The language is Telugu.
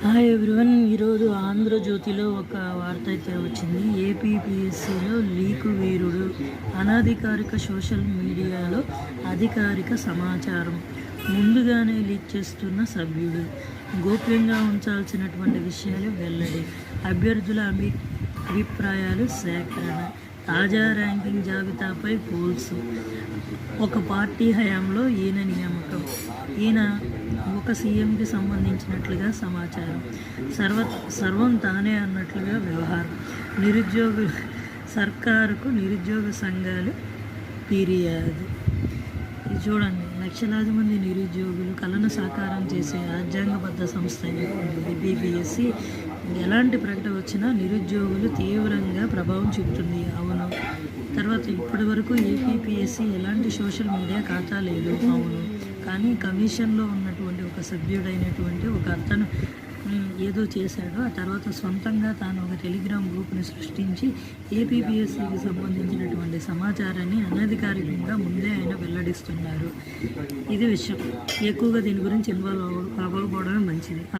Hi everyone. ఈరోజు ఆంధ్రజ్యోతిలో ఒక వార్త అయితే వచ్చింది. ఏపీపీఎస్సీలో లీకు వీరుడు, అనధికారిక సోషల్ మీడియాలో అధికారిక సమాచారం ముందుగానే లీక్ చేస్తున్న సభ్యుడు, గోప్యంగా ఉంచాల్సినటువంటి విషయాలు వెల్లడి, అభ్యర్థుల అభిప్రాయాలు సేకరణ, తాజా ర్యాంకింగ్ జాబితాపై పోల్స్, ఒక పార్టీ హయాంలో ఈయన నియామకం, ఈయన ఒక సీఎంకి సంబంధించినట్లుగా సమాచారం, సర్వం తానే అన్నట్లుగా వ్యవహారం, సర్కారుకు నిరుద్యోగ సంఘాలు ఫిర్యాదు. ఇది చూడండి, లక్షలాది మంది నిరుద్యోగులు కళను సాకారం చేసే రాజ్యాంగబద్ధ సంస్థ ఏపీపీఎస్సీ ఎలాంటి ప్రకటన వచ్చినా నిరుద్యోగులు తీవ్రంగా ప్రభావం చూపుతుంది. అవును. తర్వాత ఇప్పటి వరకు ఏపీపీఎస్సీ ఎలాంటి సోషల్ మీడియా ఖాతా లేదు. అవును. కానీ కమిషన్లో ఉన్నటువంటి ఒక సభ్యుడైనటువంటి ఒక అతను ఏదో చేశాడు. ఆ తర్వాత సొంతంగా తాను ఒక టెలిగ్రామ్ గ్రూప్ని సృష్టించి ఏపీపీఎస్సీకి సంబంధించినటువంటి సమాచారాన్ని అనధికారికంగా ముందే ఆయన వెల్లడిస్తున్నారు. ఇది విషయం. ఎక్కువగా దీని గురించి ఇన్వాల్వ్ అవ్వకపోవడమే మంచిది.